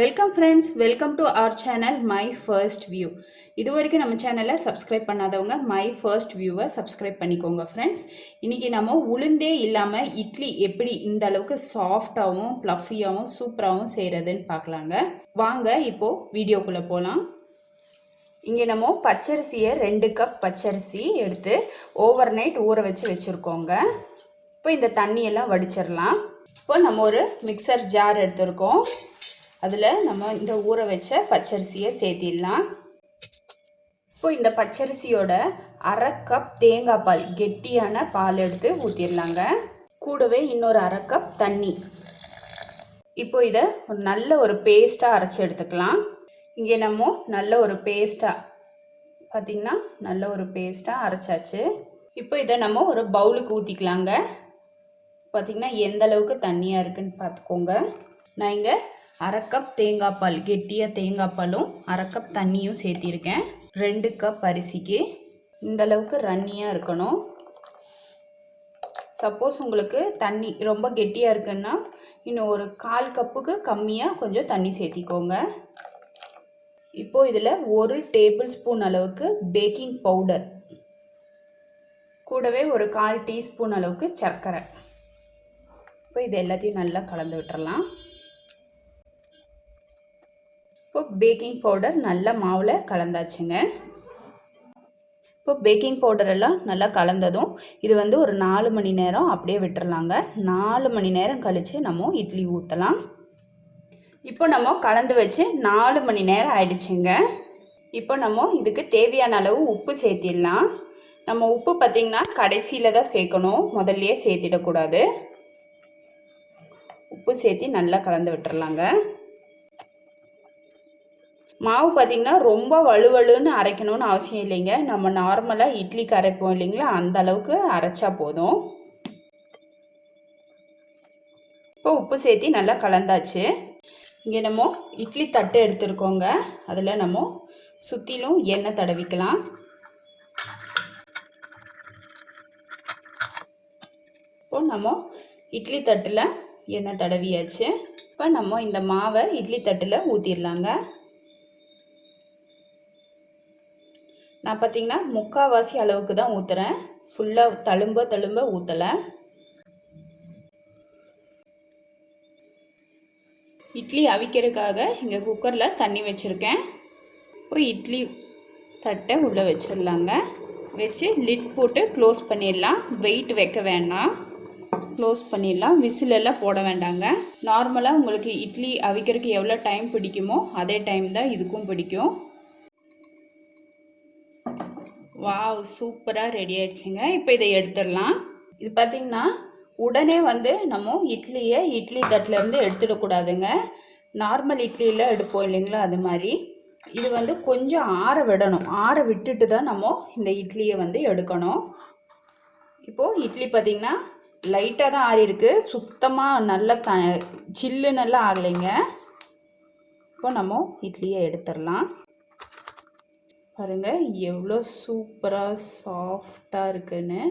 Welcome friends, welcome to our channel my first view. இது வரைக்கும் நம்ம சேனலை சப்ஸ்கிரைப் பண்ணாதவங்க மை ஃபர்ஸ்ட் வியூவை சப்ஸ்கிரைப் பண்ணிக்கோங்க ஃப்ரெண்ட்ஸ். இன்றைக்கி நம்ம உளுந்தே இல்லாமல் இட்லி எப்படி இந்த அளவுக்கு சாஃப்டாகவும் ப்ளஃபியாகவும் சூப்பராகவும் செய்கிறதுன்னு பார்க்கலாங்க. வாங்க இப்போது வீடியோக்குள்ளே போகலாம். இங்கே நம்ம பச்சரிசியை 2 கப் பச்சரிசி எடுத்து ஓவர் நைட் ஊற வச்சுருக்கோங்க. இப்போ இந்த தண்ணியெல்லாம் வடிச்சிடலாம். இப்போ நம்ம ஒரு மிக்சர் ஜார் எடுத்துருக்கோம். அதில் நம்ம இந்த ஊற வச்ச பச்சரிசியை சேர்த்திடலாம். இப்போ இந்த பச்சரிசியோட 1/2 கப் தேங்காய் பால், கெட்டியான பால் எடுத்து ஊற்றிடலாங்க. கூடவே இன்னொரு 1/2 கப் தண்ணி. இப்போ இதை நல்ல ஒரு பேஸ்ட்டாக அரைச்சி எடுத்துக்கலாம். இங்கே நம்ம நல்ல ஒரு பேஸ்ட்டாக பார்த்திங்கன்னா நல்ல ஒரு பேஸ்ட்டாக அரைச்சாச்சு. இப்போ இதை நம்ம ஒரு பவுலுக்கு ஊற்றிக்கலாங்க. பார்த்திங்கன்னா எந்த அளவுக்கு தண்ணியாக இருக்குதுன்னு பார்த்துக்கோங்க. நான் இங்கே 1/2 கப் தேங்காய் பால், கெட்டியாக தேங்காய் பாலும் 1/2 கப் தண்ணியும் சேர்த்திருக்கேன். 2 கப் அரிசிக்கு இந்த அளவுக்கு ரன்னியாக இருக்கணும். சப்போஸ் உங்களுக்கு தண்ணி ரொம்ப கெட்டியாக இருக்குன்னா இன்னும் ஒரு 1/4 கப்புக்கு கம்மியாக கொஞ்சம் தண்ணி சேர்த்திக்கோங்க. இப்போது இதில் 1 டேபிள் ஸ்பூன் அளவுக்கு பேக்கிங் பவுடர், கூடவே ஒரு 1/4 டீஸ்பூன் அளவுக்கு சர்க்கரை. இப்போ இது எல்லாத்தையும் நல்லா கலந்து விட்டுறலாம். இப்போ பேக்கிங் பவுடர் நல்லா மாவில் கலந்தாச்சுங்க. இப்போ பேக்கிங் பவுடரெல்லாம் நல்லா கலந்ததும் இது ஒரு 4 மணி நேரம் அப்படியே விட்டுறலாங்க. 4 மணி நேரம் கழித்து நம்ம இட்லி ஊற்றலாம். இப்போ நம்ம கலந்து வச்சு 4 மணி நேரம் ஆயிடுச்சுங்க. இப்போ நம்ம இதுக்கு தேவையான அளவு உப்பு சேர்த்திடலாம். நம்ம உப்பு பார்த்திங்கன்னா கடைசியில் தான் சேர்க்கணும், முதல்லையே சேர்த்திடக்கூடாது. உப்பு சேர்த்தி நல்லா கலந்து விட்டுறலாங்க. மாவு பார்த்திங்கன்னா ரொம்ப வலுவலுன்னு அரைக்கணும்னு அவசியம் இல்லைங்க. நம்ம நார்மலாக இட்லிக்கு அரைப்போம் இல்லைங்களா, அந்த அளவுக்கு அரைச்சா போதும். இப்போ உப்பு சேர்த்தி நல்லா கலந்தாச்சு. இங்கே நம்ம இட்லி தட்டு எடுத்துருக்கோங்க. அதில் நம்ம சுற்றிலும் எண்ணெய் தடவிக்கலாம். இப்போ நம்ம இட்லி தட்டில் எண்ணெய் தடவியாச்சு. இப்போ நம்ம இந்த மாவை இட்லி தட்டில் ஊற்றிடலாங்க. நான் பார்த்திங்கன்னா 3/4 அளவுக்கு தான் ஊற்றுறேன், ஃபுல்லாக தழும்ப ஊற்றலை. இட்லி அவிக்கிறதுக்காக இங்கே குக்கரில் தண்ணி வச்சுருக்கேன். இப்போ இட்லி தட்டை உள்ளே வச்சிடலாங்க. வச்சு லிட் போட்டு க்ளோஸ் பண்ணிடலாம். வெயிட் வைக்க வேண்டாம், க்ளோஸ் பண்ணிடலாம். விசிலெல்லாம் போட வேண்டாங்க. நார்மலாக உங்களுக்கு இட்லி அவிக்கிறதுக்கு எவ்வளோ டைம் பிடிக்குமோ அதே டைம் தான் இதுக்கும் பிடிக்கும். வாவ், சூப்பராக ரெடி ஆகிடுச்சிங்க. இப்போ இதை எடுத்துடலாம். இது பார்த்திங்கன்னா உடனே நம்ம இட்லி தட்டிலேருந்து எடுத்துடக்கூடாதுங்க. நார்மல் இட்லியில் எடுப்போம் இல்லைங்களா, அது மாதிரி இது கொஞ்சம் ஆற விடணும். ஆற விட்டுட்டு தான் நம்ம இந்த இட்லியை எடுக்கணும். இப்போது இட்லி பார்த்திங்கன்னா லைட்டாக தான் ஆறி இருக்குது, சுத்தமாக நல்லா சில்லு நல்லா ஆகலைங்க. இப்போ நம்ம இட்லியை எடுத்துடலாம். பாருங்கள் எவ்வளோ சூப்பராக சாஃப்டாக இருக்குன்னு.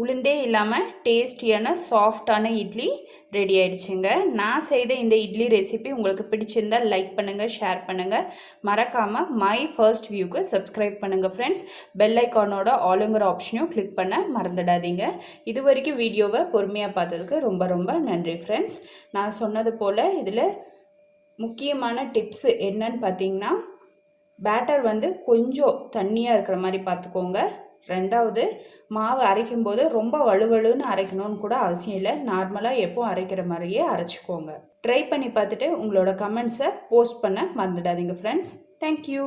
உளுந்தே இல்லாமல் டேஸ்டியான சாஃப்டான இட்லி ரெடி ஆகிடுச்சுங்க. நான் செய்த இந்த இட்லி ரெசிபி உங்களுக்கு பிடிச்சிருந்தால் லைக் பண்ணுங்கள், ஷேர் பண்ணுங்கள். மறக்காமல் மை ஃபர்ஸ்ட் வியூக்கு சப்ஸ்கிரைப் பண்ணுங்கள் ஃப்ரெண்ட்ஸ். பெல் ஐக்கானோட ஆளுங்கிற ஆப்ஷனையும் கிளிக் பண்ண மறந்துடாதீங்க. இது வரைக்கும் வீடியோவை பொறுமையாக பார்த்ததுக்கு ரொம்ப ரொம்ப நன்றி ஃப்ரெண்ட்ஸ். நான் சொன்னது போல் இதில் முக்கியமான டிப்ஸு என்னன்னு பார்த்தீங்கன்னா, பேட்டர் கொஞ்சம் தண்ணியாக இருக்கிற மாதிரி பார்த்துக்கோங்க. ரெண்டாவது, மாவு அரைக்கும்போது ரொம்ப வலுவலுன்னு அரைக்கணும்னு கூட அவசியம் இல்லை. நார்மலாக எப்போ அரைக்கிற மாதிரியே அரைச்சிக்கோங்க. ட்ரை பண்ணி பார்த்துட்டு உங்களோட கமெண்ட்ஸை போஸ்ட் பண்ண மறந்துடாதீங்க ஃப்ரெண்ட்ஸ். தேங்க்யூ.